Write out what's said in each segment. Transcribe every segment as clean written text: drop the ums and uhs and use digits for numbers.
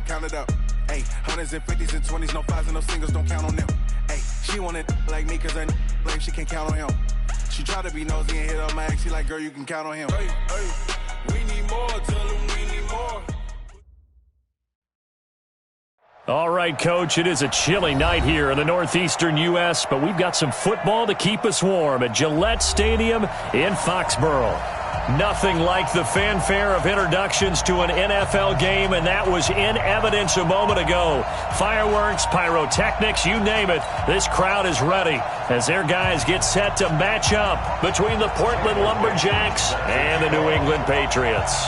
up, count it up. Hey, hundreds and fifties and 20s, no fives and no singles, don't count on them. Hey, she wanted like me cause her like she can't count on him. She tried to be nosy and hit up my ex, she like, girl, you can count on him. Hey, we need more, tell him we need more. All right, Coach, it is a chilly night here in the northeastern U.S., but we've got some football to keep us warm at Gillette Stadium in Foxborough. Nothing like the fanfare of introductions to an NFL game, and that was in evidence a moment ago. Fireworks, pyrotechnics, you name it, this crowd is ready as their guys get set to match up between the Portland Lumberjacks and the New England Patriots.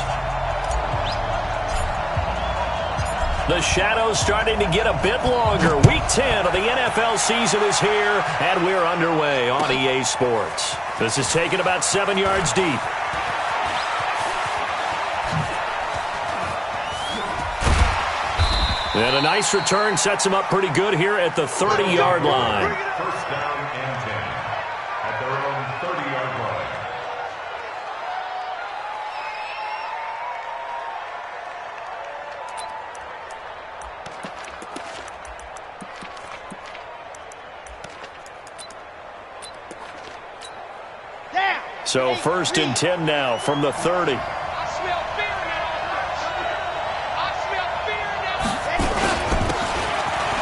The shadow's starting to get a bit longer. Week 10 of the NFL season is here, and we're underway on EA Sports. This is taken about 7 yards deep. And a nice return sets him up pretty good here at the 30-yard line. First down and 10 at their own 30-yard line. So first and 10 now from the 30.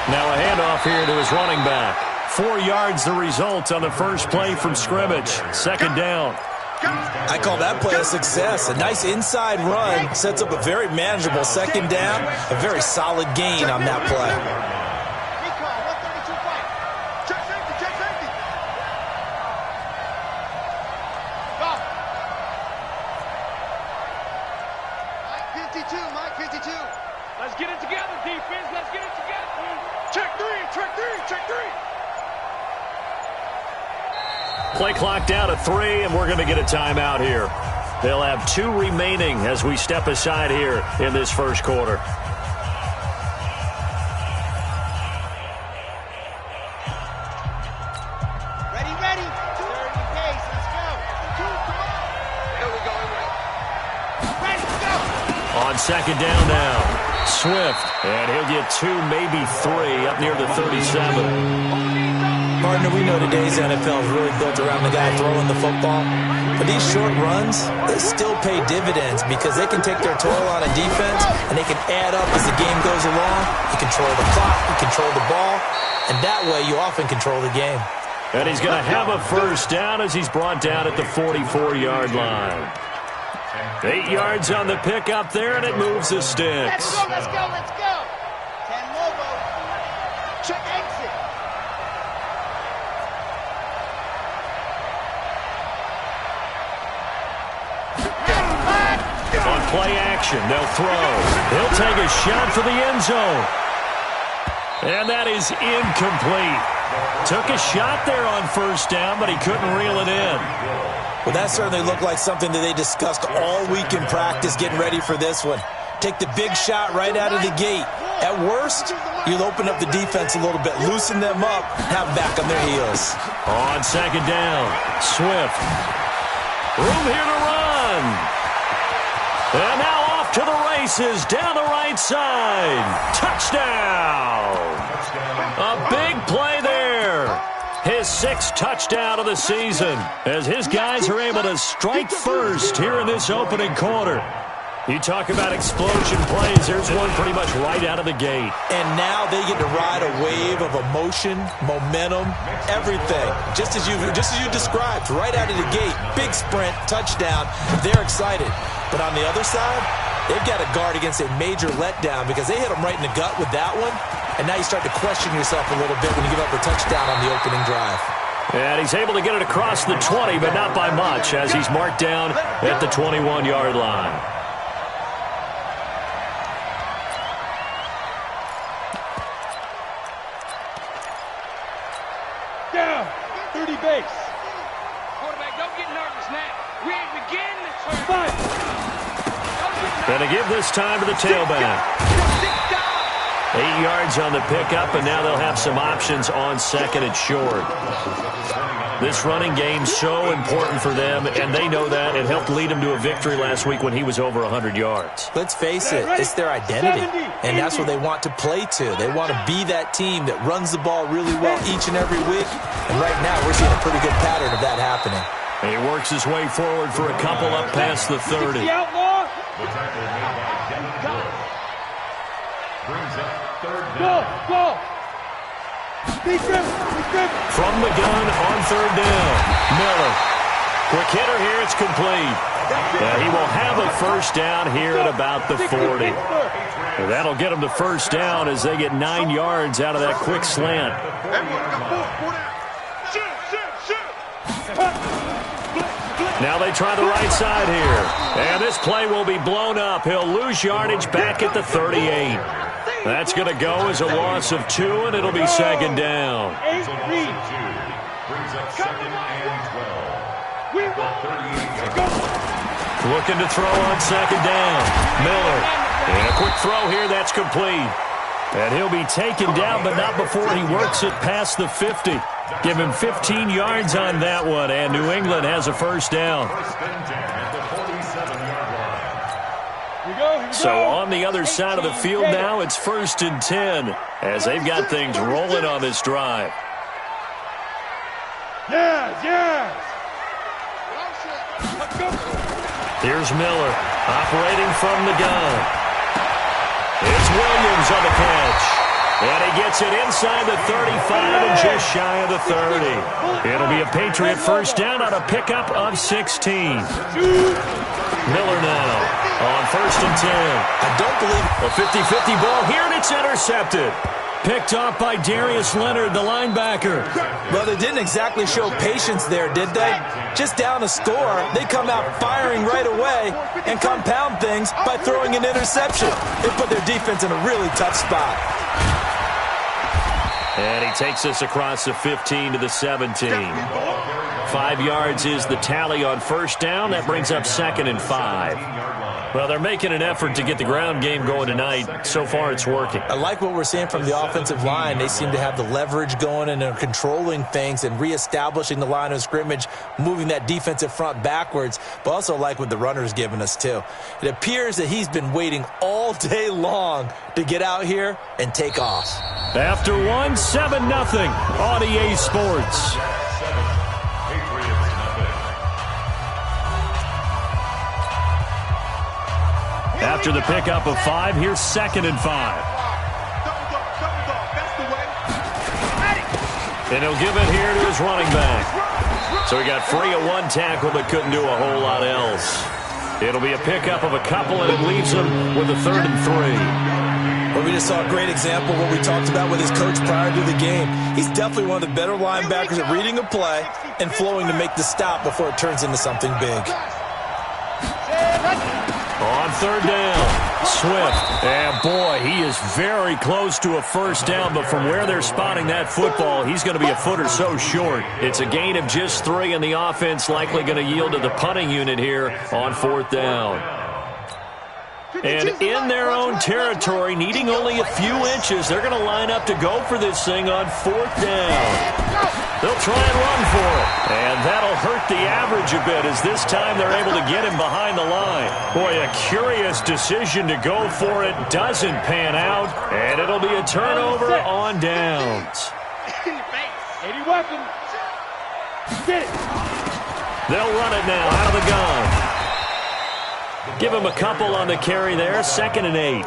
Now a handoff here to his running back. 4 yards the result on the first play from scrimmage. Second down. I call that play a success. A nice inside run sets up a very manageable second down. A very solid gain on that play. Let's get it together, defense. Let's get it together. Check three. Play clock down to 3, and we're going to get a timeout here. They'll have 2 remaining as we step aside here in this first quarter. Ready. 30 pace. Let's go. Here we go. Ready, go. On second down now. Swift, and he'll get 2, maybe 3 up near the 37. Partner, we know today's NFL is really built around the guy throwing the football. But these short runs, they still pay dividends because they can take their toll on a defense and they can add up as the game goes along. You control the clock, you control the ball, and that way you often control the game. And he's going to have a first down as he's brought down at the 44-yard line. 8 yards on the pick up there, and it moves the sticks. Let's go. 10 Lobo. Check exit. On play action, they'll throw. He'll take a shot for the end zone. And that is incomplete. Took a shot there on first down, but he couldn't reel it in. Well, that certainly looked like something that they discussed all week in practice getting ready for this one. Take the big shot right out of the gate. At worst, you'll open up the defense a little bit, loosen them up, have them back on their heels. On second down, Swift. Room here to run. And now off to the races down the right side. Touchdown. A big play there. His 6th touchdown of the season as his guys are able to strike first here in this opening quarter. You talk about explosion plays. There's one pretty much right out of the gate. And now they get to ride a wave of emotion, momentum, everything. Just as you described, right out of the gate. Big sprint, touchdown. They're excited. But on the other side, they've got to guard against a major letdown because they hit them right in the gut with that one. And now you start to question yourself a little bit when you give up a touchdown on the opening drive. And he's able to get it across the 20, but not by much as he's marked down at the 21-yard line. Down. 30 base. Quarterback, don't get nervous now. We ain't beginning to turn. Going to give this time to the tailback. 8 yards on the pickup, and now they'll have some options on second and short. This running game's so important for them, and they know that. It helped lead them to a victory last week when he was over 100 yards. Let's face it, it's their identity, and that's what they want to play to. They want to be that team that runs the ball really well each and every week, and right now we're seeing a pretty good pattern of that happening. He works his way forward for a couple up past the 30. The tackle made by Devin Bush brings up third down. Go! From the gun on third down, Miller. Quick hitter here, it's complete. He will have a first down here at about the 40. That'll get him the first down as they get 9 yards out of that quick slant. Now they try the right side here. And this play will be blown up. He'll lose yardage back at the 38. That's going to go as a loss of 2, and it'll be second down. Brings up second and 12. Looking to throw on second down. Miller. And a quick throw here. That's complete. And he'll be taken down, but not before he works it past the 50. Give him 15 yards on that one, and New England has a first down. First and 10 at the 47-yard line. So on the other side of the field now, it's first and 10 as they've got things rolling on this drive. Yes! Here's Miller operating from the gun. It's Williams on the catch. And he gets it inside the 35 and just shy of the 30. It'll be a Patriot first down on a pickup of 16. Miller now on first and 10. I don't believe A 50-50 ball here, and it's intercepted. Picked off by Darius Leonard, the linebacker. Well, they didn't exactly show patience there, did they? Just down a score, they come out firing right away and compound things by throwing an interception. They put their defense in a really tough spot. And he takes us across the 15 to the 17. 5 yards is the tally on first down. That brings up second and 5. Well, they're making an effort to get the ground game going tonight. So far, it's working. I like what we're seeing from the offensive line. They seem to have the leverage going and are controlling things and reestablishing the line of scrimmage, moving that defensive front backwards, but also like what the runner's given us, too. It appears that he's been waiting all day long to get out here and take off. After 7-0 on EA Sports. After the pickup of 5, here's second and 5. And he'll give it here to his running back. So he got free of 1 tackle but couldn't do a whole lot else. It'll be a pickup of a couple, and it leaves him with a 3rd and 3. Well, we just saw a great example of what we talked about with his coach prior to the game. He's definitely one of the better linebackers at reading a play and flowing to make the stop before it turns into something big. On third down, Swift. And boy, he is very close to a first down, but from where they're spotting that football, he's going to be a foot or so short. It's a gain of just 3, and the offense likely going to yield to the punting unit here on 4th down. And in their own territory, needing only a few inches, they're going to line up to go for this thing on 4th down. They'll try and run for it, and that'll hurt the average a bit as this time they're able to get him behind the line. Boy, a curious decision to go for it doesn't pan out, and it'll be a turnover on downs. 80 weapons. They'll run it now out of the gun. Give him a couple on the carry there, 2nd and 8.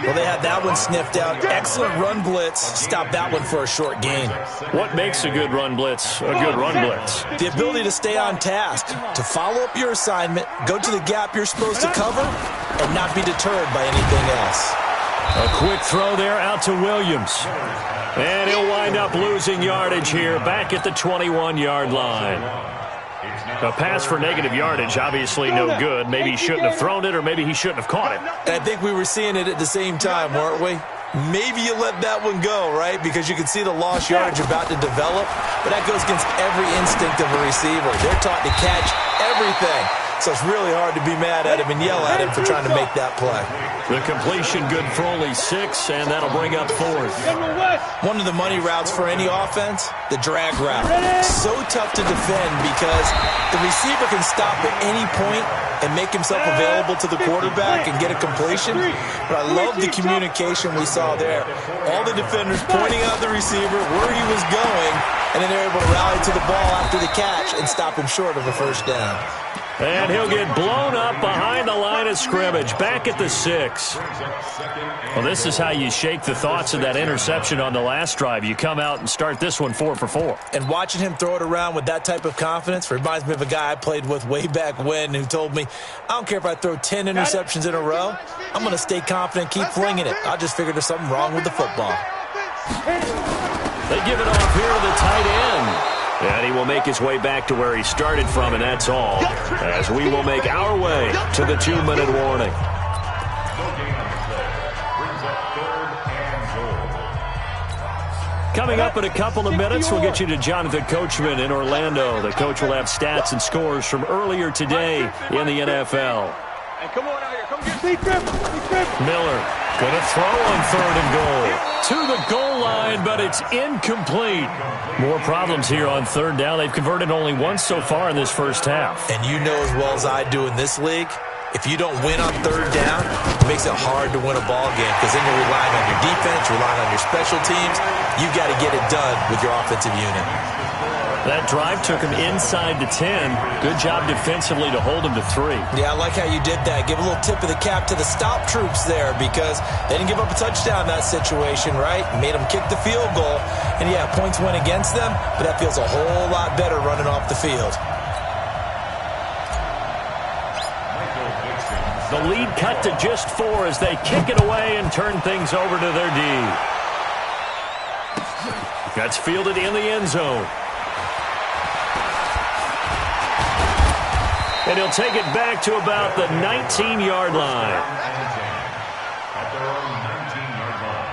Well, they had that one sniffed out. Excellent run blitz. Stop that one for a short gain. What makes a good run blitz a good run blitz? The ability to stay on task, to follow up your assignment, go to the gap you're supposed to cover, and not be deterred by anything else. A quick throw there out to Williams. And he'll wind up losing yardage here back at the 21-yard line. A pass for negative yardage, obviously no good. Maybe he shouldn't have thrown it, or maybe he shouldn't have caught it. I think we were seeing it at the same time, weren't we? Maybe you let that one go, right? Because you can see the lost yardage about to develop. But that goes against every instinct of a receiver. They're taught to catch everything. So it's really hard to be mad at him and yell at him for trying to make that play. The completion good for only 6, and that'll bring up 4th. One of the money routes for any offense, the drag route. So tough to defend because the receiver can stop at any point and make himself available to the quarterback and get a completion. But I love the communication we saw there. All the defenders pointing out the receiver, where he was going, and then they're able to rally to the ball after the catch and stop him short of a first down. And he'll get blown up behind the line of scrimmage, back at the 6. Well, this is how you shake the thoughts of that interception on the last drive. You come out and start this one 4 for 4. And watching him throw it around with that type of confidence reminds me of a guy I played with way back when who told me, I don't care if I throw 10 interceptions in a row, I'm going to stay confident, keep flinging it. I just figured there's something wrong with the football. They give it off here to the tight end. And he will make his way back to where he started from, and that's all, as we will make our way to the 2-minute warning. Coming up in a couple of minutes, we'll get you to Jonathan Coachman in Orlando. The coach will have stats and scores from earlier today in the NFL. Come on out here. Come get Miller going to throw on 3rd and goal. To the goal line, but it's incomplete. More problems here on 3rd down. They've converted only once so far in this first half. And you know as well as I do in this league, if you don't win on 3rd down, it makes it hard to win a ball game because then you're relying on your defense, relying on your special teams. You've got to get it done with your offensive unit. That drive took him inside the 10. Good job defensively to hold him to 3. Yeah, I like how you did that. Give a little tip of the cap to the stop troops there because they didn't give up a touchdown in that situation, right? Made them kick the field goal. And, yeah, points went against them, but that feels a whole lot better running off the field. The lead cut to just 4 as they kick it away and turn things over to their D. That's fielded in the end zone. And he'll take it back to about the 19-yard line. At their own 19-yard line.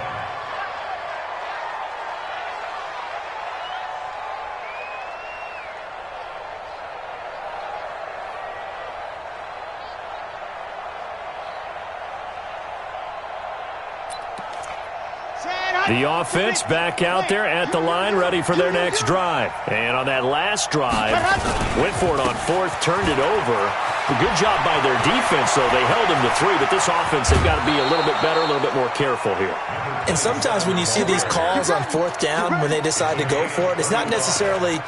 The offense back out there at the line, ready for their next drive. And on that last drive, went for it on 4th, turned it over. A good job by their defense, though. They held them to 3, but this offense, they've got to be a little bit better, a little bit more careful here. And sometimes when you see these calls on 4th down, when they decide to go for it, it's not necessarily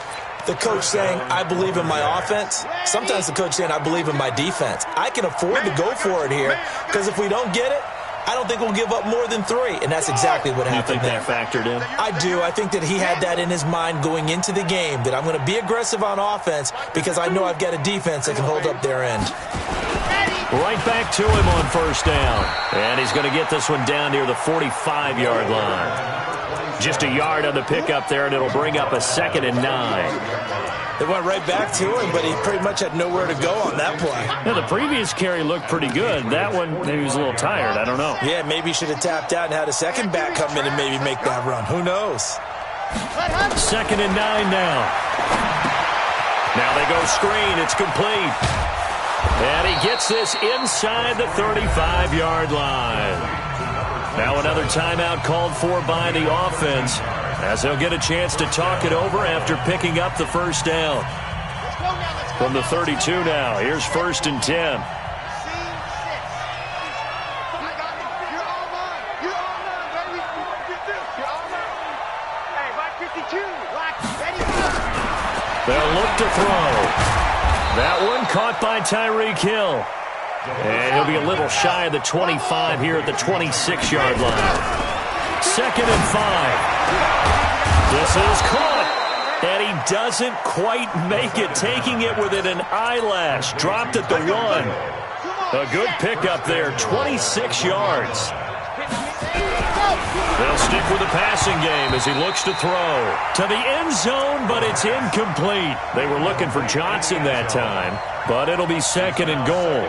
the coach saying, I believe in my offense. Sometimes the coach saying, I believe in my defense. I can afford to go for it here because if we don't get it, I don't think we'll give up more than 3, and that's exactly what happened there. You think that factored in? I do. I think that he had that in his mind going into the game, that I'm going to be aggressive on offense because I know I've got a defense that can hold up their end. Right back to him on 1st down, and he's going to get this one down near the 45-yard line. Just a yard on the pickup there, and it'll bring up a 2nd and 9. They went right back to him, but he pretty much had nowhere to go on that play. Yeah, the previous carry looked pretty good. That one, maybe he was a little tired. I don't know. Yeah, maybe he should have tapped out and had a second back come in and maybe make that run. Who knows? 2nd and 9 now. Now they go screen. It's complete. And he gets this inside the 35-yard line. Now another timeout called for by the offense, as they'll get a chance to talk it over after picking up the first down. From the 32 now, here's 1st and 10. They'll look to throw. That one caught by Tyreek Hill. And he'll be a little shy of the 25 here at the 26-yard line. 2nd and 5. This is caught. And he doesn't quite make it, taking it within an eyelash. Dropped at the 1. A good pickup there, 26 yards. They'll stick with the passing game as he looks to throw to the end zone, but it's incomplete. They were looking for Johnson that time, but it'll be 2nd and goal.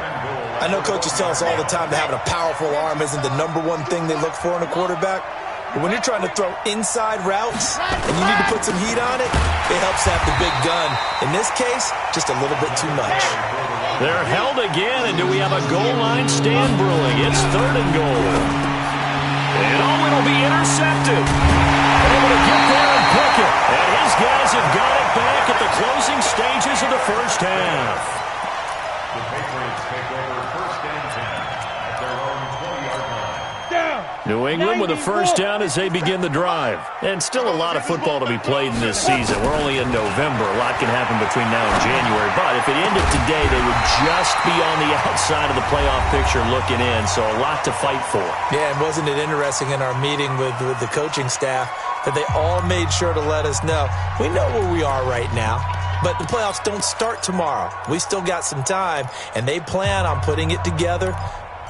I know coaches tell us all the time that having a powerful arm isn't the #1 thing they look for in a quarterback. But when you're trying to throw inside routes and you need to put some heat on it, it helps to have the big gun. In this case, just a little bit too much. They're held again, and do we have a goal line stand brewing? It's 3rd and goal. And it'll be intercepted. Able to get there and pick it. And his guys have got it back at the closing stages of the first half. The Patriots take over 1st and 10 at their own 20-yard line. New England with a first down as they begin the drive. And still a lot of football to be played in this season. We're only in November. A lot can happen between now and January. But if it ended today, they would just be on the outside of the playoff picture looking in. So a lot to fight for. Yeah, and wasn't it interesting in our meeting with the coaching staff that they all made sure to let us know, we know where we are right now, but the playoffs don't start tomorrow. We still got some time, and they plan on putting it together,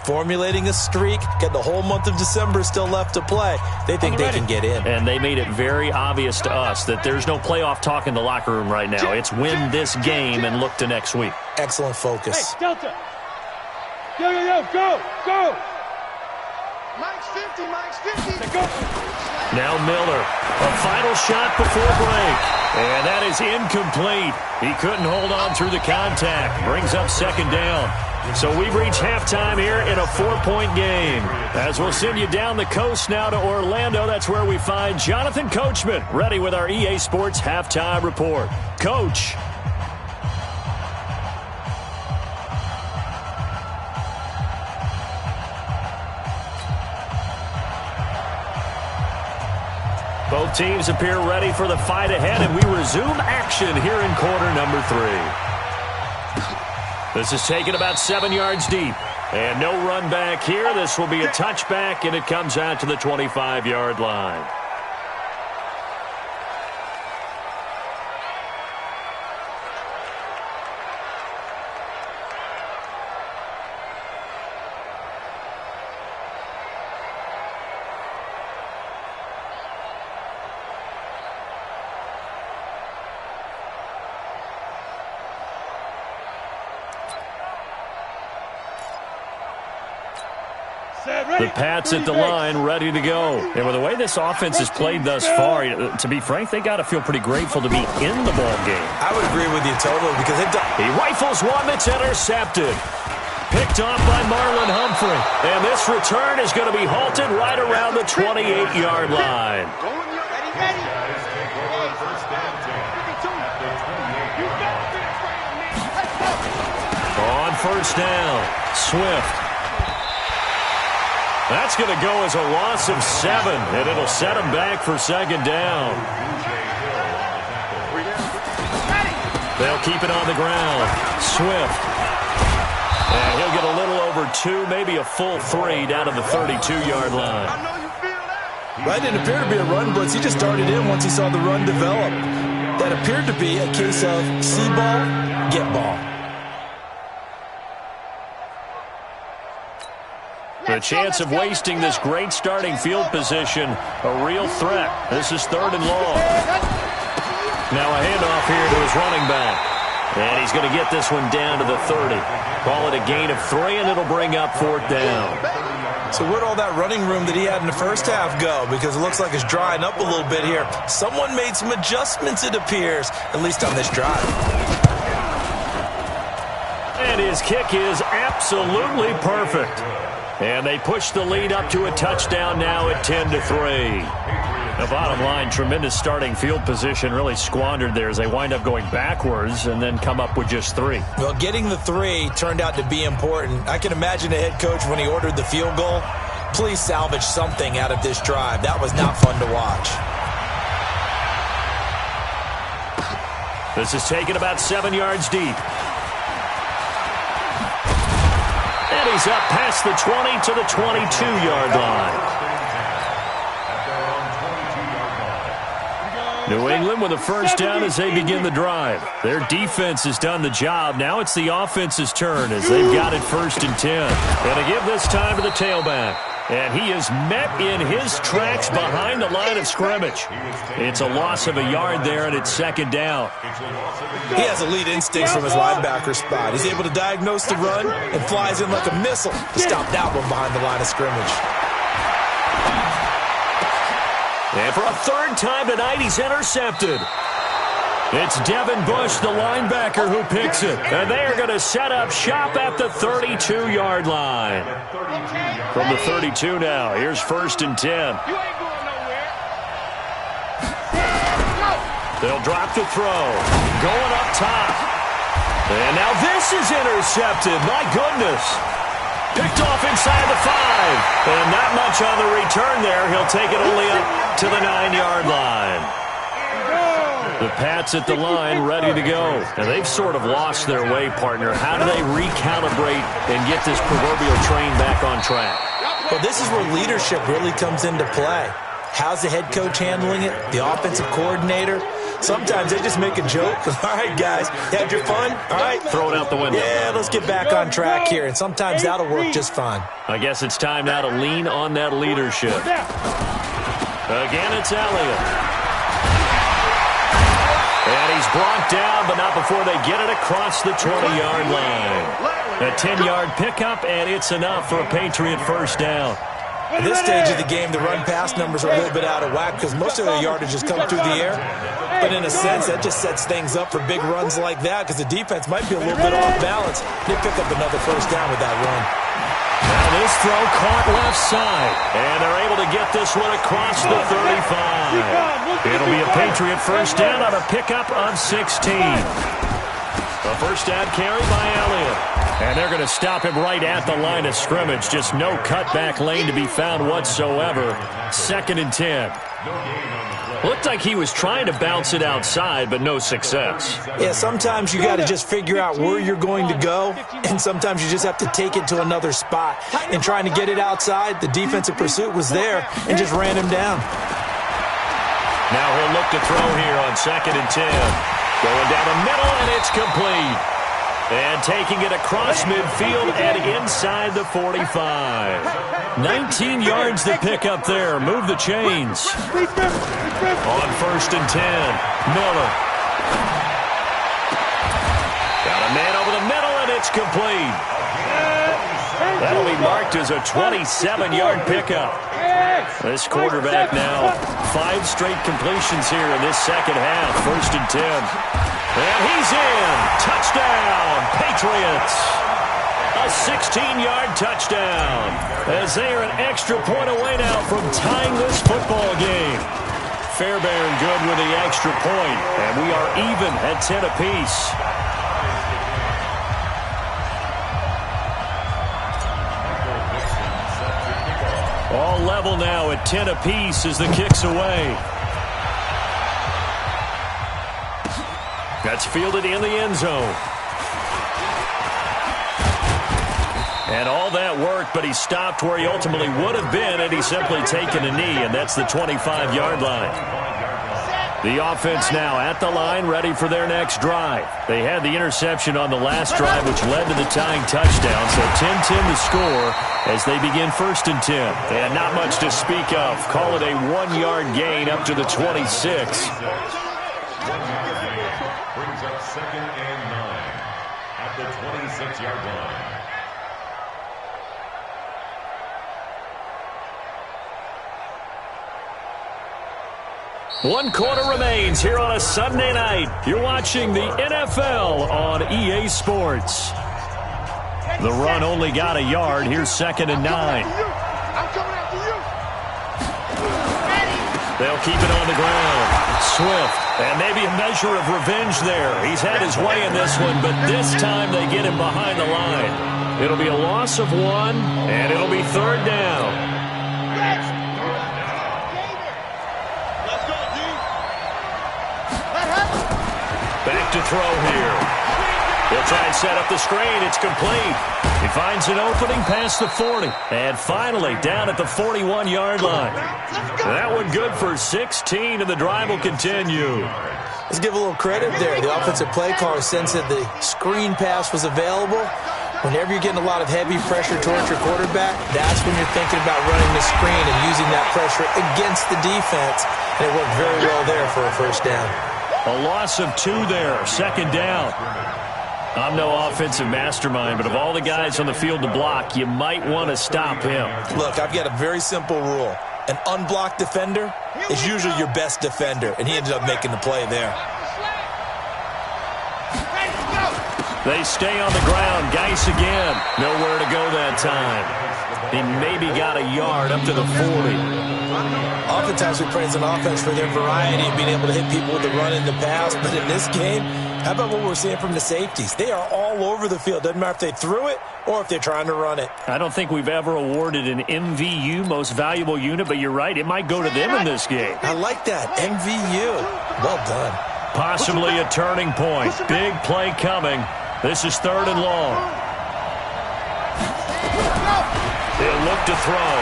formulating a streak, got the whole month of December still left to play. They think they can get in. And they made it very obvious to us that there's no playoff talk in the locker room right now. It's win this game and look to next week. Excellent focus. Hey, Delta. Yo, go. Mike's 50. Go. Now Miller, a final shot before break. And that is incomplete. He couldn't hold on through the contact. Brings up 2nd down. So we've reached halftime here in a 4-point game. As we'll send you down the coast now to Orlando, that's where we find Jonathan Coachman, ready with our EA Sports Halftime Report. Coach. Both teams appear ready for the fight ahead, and we resume action here in quarter number 3. This is taken about 7 yards deep. And no run back here. This will be a touchback, and it comes out to the 25-yard line. The Pats at the line, ready to go. And with the way this offense has played thus far, to be frank, they got to feel pretty grateful to be in the ball game. I would agree with you totally because he rifles one that's intercepted. Picked off by Marlon Humphrey. And this return is going to be halted right around the 28-yard line. On first down, Swift. That's going to go as a loss of 7, and it'll set him back for 2nd down. They'll keep it on the ground. Swift. And he'll get a little over 2, maybe a full 3 down to the 32-yard line. That didn't appear to be a run blitz. He just darted in once he saw the run develop. That appeared to be a case of see ball, get ball. The chance of wasting this great starting field position, a real threat. This is 3rd and long. Now a handoff here to his running back. And he's going to get this one down to the 30. Call it a gain of 3, and it'll bring up 4th down. So where'd all that running room that he had in the first half go? Because it looks like it's drying up a little bit here. Someone made some adjustments, it appears, at least on this drive. And his kick is absolutely perfect. And they push the lead up to a touchdown now at 10-3. The bottom line, tremendous starting field position, really squandered there as they wind up going backwards and then come up with just 3. Well, getting the 3 turned out to be important. I can imagine the head coach when he ordered the field goal. Please salvage something out of this drive. That was not fun to watch. This is taken about 7 yards deep. And he's up past the 20 to the 22-yard line. New England with a first down as they begin the drive. Their defense has done the job. Now it's the offense's turn as they've got it 1st and 10. And to give this time to the tailback. And he is met in his tracks behind the line of scrimmage. It's a loss of a yard there, and it's 2nd down. He has elite instincts from his linebacker spot. He's able to diagnose the run and flies in like a missile to stop that one behind the line of scrimmage. And for a 3rd time tonight, he's intercepted. It's Devin Bush, the linebacker, who picks it. And they are going to set up shop at the 32-yard line. From the 32 now, here's 1st and 10. You ain't going nowhere. They'll drop the throw. Going up top. And now this is intercepted. My goodness. Picked off inside the 5. And not much on the return there. He'll take it only up to the 9-yard line. The Pats at the line ready to go. And they've sort of lost their way, partner. How do they recalibrate and get this proverbial train back on track? Well, this is where leadership really comes into play. How's the head coach handling it? The offensive coordinator? Sometimes they just make a joke. All right, guys, you had your fun? All right. Throw it out the window. Yeah, let's get back on track here. And sometimes that'll work just fine. I guess it's time now to lean on that leadership. Again, it's Elliott. And he's brought down, but not before they get it across the 20-yard line. A 10-yard pickup, and it's enough for a Patriot first down. At this stage of the game, the run-pass numbers are a little bit out of whack because most of their yardage has come through the air. But in a sense, that just sets things up for big runs like that because the defense might be a little bit off balance. They pick up another first down with that run. Now this throw caught left side, and they're able to get this one across the 35. It'll be a Patriot first down on a pickup of 16. A first down carry by Elliott. And they're going to stop him right at the line of scrimmage. Just no cutback lane to be found whatsoever. 2nd and 10. Looked like he was trying to bounce it outside, but no success. Yeah, sometimes you got to just figure out where you're going to go, and sometimes you just have to take it to another spot. And trying to get it outside, the defensive pursuit was there and just ran him down. Now he'll look to throw here on 2nd and 10. Going down the middle, and it's complete. And taking it across midfield and inside the 45. 19 yards to pick up there. Move the chains. On 1st and 10. Miller. Got a man over the middle, and it's complete. That'll be marked as a 27-yard pickup. This quarterback now, 5 straight completions here in this second half. 1st and 10. And he's in. Touchdown, Patriots. A 16-yard touchdown. As they are an extra point away now from tying this football game. Fairbairn good with the extra point. And we are even at 10 apiece. All level now at 10 apiece as the kick's away. That's fielded in the end zone. And all that worked, but he stopped where he ultimately would have been had he simply taken a knee, and that's the 25-yard line. The offense now at the line, ready for their next drive. They had the interception on the last drive, which led to the tying touchdown, so 10-10 to score as they begin 1st and 10. And not much to speak of. Call it a 1-yard gain up to the 26. Brings up 2nd and 9 at the 26-yard line. One quarter remains here on a Sunday night. You're watching the NFL on EA Sports. The run only got a yard. Here's 2nd and 9. I'm coming after you. They'll keep it on the ground. Swift. And maybe a measure of revenge there. He's had his way in this one, but this time they get him behind the line. It'll be a loss of 1, and it'll be 3rd down. Back to throw here. They'll try and set up the screen. It's complete. He finds an opening past the 40. And finally down at the 41-yard line. That one good for 16, and the drive will continue. Let's give a little credit there. The offensive play caller sensed that the screen pass was available. Whenever you're getting a lot of heavy pressure towards your quarterback, that's when you're thinking about running the screen and using that pressure against the defense. And it worked very well there for a first down. A loss of 2 there, 2nd down. I'm no offensive mastermind, but of all the guys on the field to block, you might want to stop him. Look, I've got a very simple rule. An unblocked defender is usually your best defender, and he ended up making the play there. They stay on the ground. Geis again. Nowhere to go that time. He maybe got a yard up to the 40. Oftentimes we praise an offense for their variety of being able to hit people with the run and the pass. But in this game, how about what we're seeing from the safeties? They are all over the field. Doesn't matter if they threw it or if they're trying to run it. I don't think we've ever awarded an MVU, most valuable unit, but you're right. It might go to them in this game. I like that. MVU. Well done. Possibly a turning point. Big play coming. This is 3rd and long. He'll look to throw.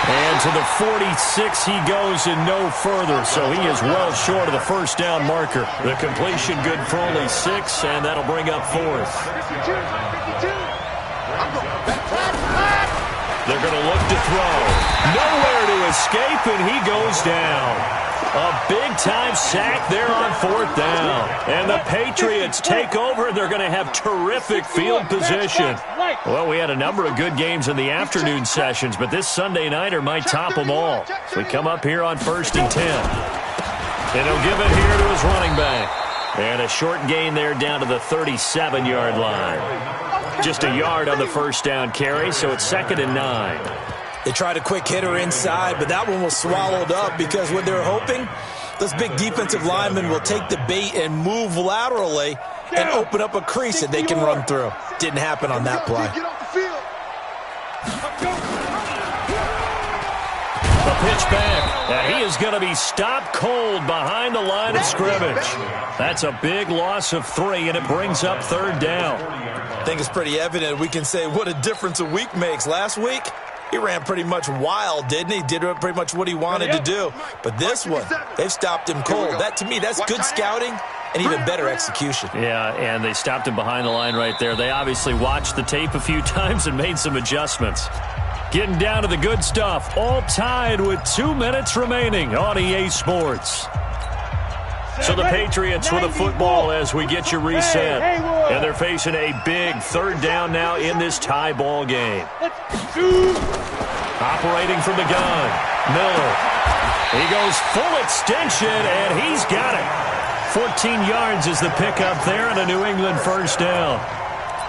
And to the 46 he goes and no further, so he is well short of the first down marker. The completion good for only 6, and that'll bring up 4th. They're going to look to throw. Nowhere to escape, and he goes down. A big-time sack there on 4th down. And the Patriots take over, and they're going to have terrific field position. Well, we had a number of good games in the afternoon sessions, but this Sunday nighter might top them all. So we come up here on 1st and 10. And he'll give it here to his running back. And a short gain there down to the 37-yard line. Just a yard on the first down carry, so it's 2nd and 9. They tried a quick hitter inside, but that one was swallowed up because what they're hoping, those big defensive linemen will take the bait and move laterally and open up a crease that they can run through. Didn't happen on that play. The pitch back, and he is going to be stopped cold behind the line of scrimmage. That's a big loss of 3, and it brings up 3rd down. I think it's pretty evident. We can say what a difference a week makes. Last week, he ran pretty much wild, didn't he? Did pretty much what he wanted to do. But this one, they've stopped him cold. That, to me, that's good scouting and even better execution. Yeah, and they stopped him behind the line right there. They obviously watched the tape a few times and made some adjustments. Getting down to the good stuff. All tied with 2 minutes remaining on EA Sports. So the Patriots with a football as we get you reset. And they're facing a big 3rd down now in this tie ball game. Operating from the gun, Miller. He goes full extension, and he's got it. 14 yards is the pickup there, and a New England first down.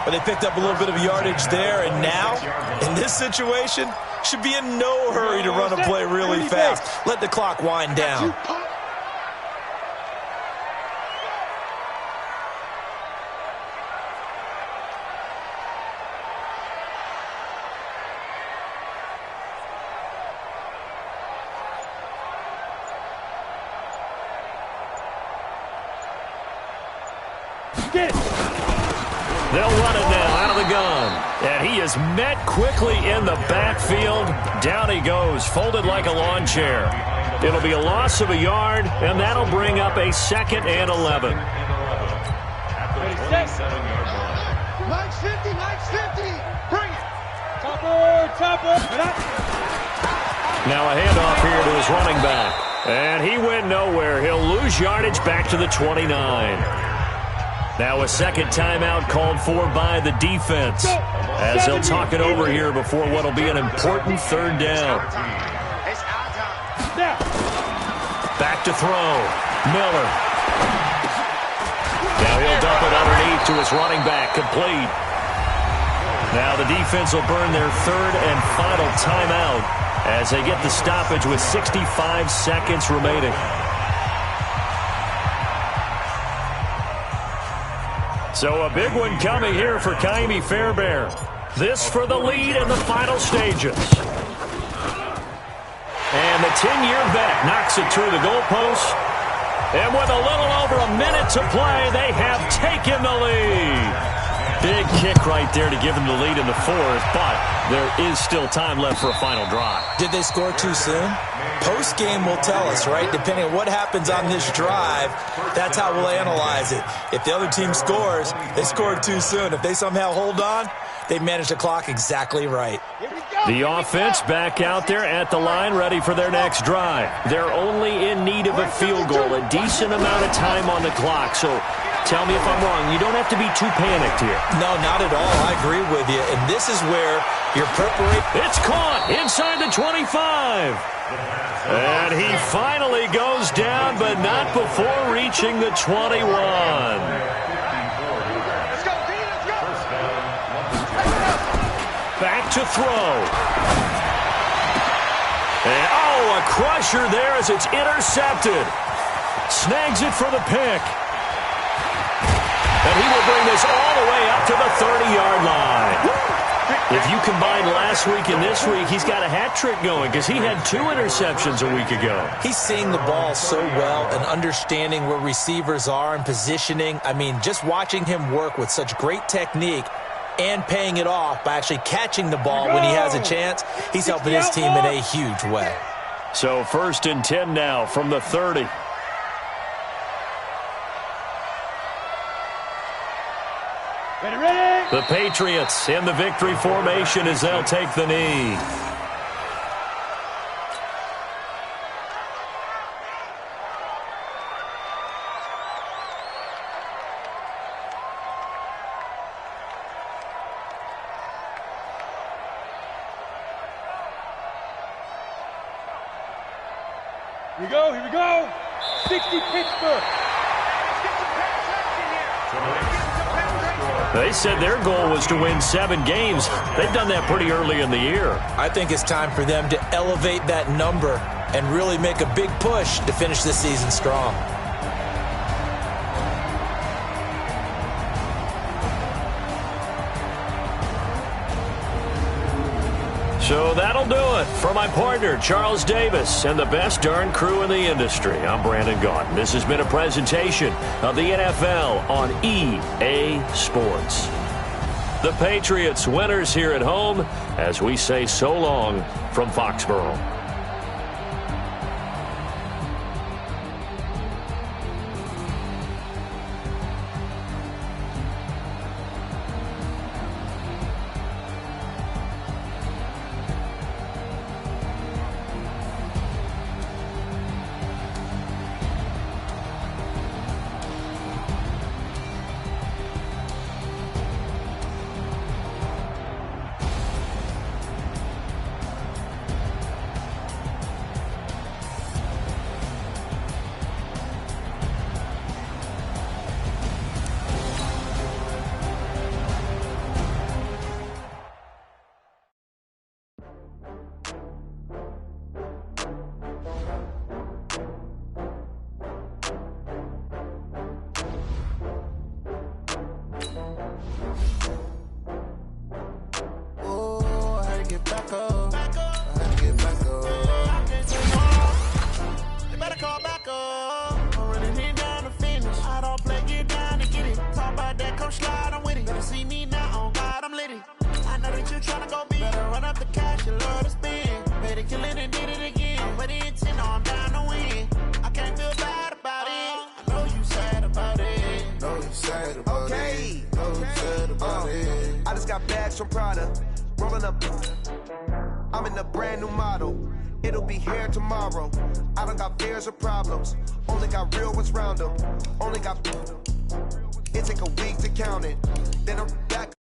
But they picked up a little bit of yardage there, and now, in this situation, should be in no hurry to run a play really fast. Let the clock wind down. They'll run it now out of the gun. And he is met quickly in the backfield. Down he goes, folded like a lawn chair. It'll be a loss of a yard, and that'll bring up a 2nd and 11. Max 50, Max 50. Bring it. Topper. Now a handoff here to his running back. And he went nowhere. He'll lose yardage back to the 29. Now a 2nd timeout called for by the defense as they'll talk it over here before what will be an important 3rd down. Back to throw. Miller. Now he'll dump it underneath to his running back. Complete. Now the defense will burn their 3rd and final timeout as they get the stoppage with 65 seconds remaining. So a big one coming here for Kaimi Fairbairn. This for the lead in the final stages. And the 10-year vet knocks it through the goalpost. And with a little over a minute to play, they have taken the lead. Big kick right there to give them the lead in the 4th, but there is still time left for a final drive. Did they score too soon? Post-game will tell us, right? Depending on what happens on this drive, that's how we'll analyze it. If the other team scores, they scored too soon. If they somehow hold on, they managed the clock exactly right. The offense back out there at the line, ready for their next drive. They're only in need of a field goal, a decent amount of time on the clock. So tell me if I'm wrong. You don't have to be too panicked here. No, not at all. I agree with you. And this is where your preparation... It's caught inside the 25. And he finally goes down, but not before reaching the 21. back to throw. And, oh, a crusher there as it's intercepted. Snags it for the pick. And he will bring this all the way up to the 30-yard line. If you combine last week and this week, he's got a hat trick going because he had 2 interceptions a week ago. He's seeing the ball so well and understanding where receivers are and positioning. I mean, just watching him work with such great technique and paying it off by actually catching the ball when he has a chance, he's helping his team in a huge way. So 1st and 10 now from the 30. Ready. The Patriots in the victory formation as they'll take the knee. Here we go. 60 Pittsburgh. They said their goal was to win 7 games. They've done that pretty early in the year. I think it's time for them to elevate that number and really make a big push to finish this season strong. So that'll do it for my partner, Charles Davis, and the best darn crew in the industry. I'm Brandon Gaudin. This has been a presentation of the NFL on EA Sports. The Patriots winners here at home as we say so long from Foxborough. I just got bags from Prada, rolling up. I'm in a brand new model. It'll be here tomorrow. I don't got fears or problems. Only got real ones round them. Only got. It take a week to count it. Then I'm back.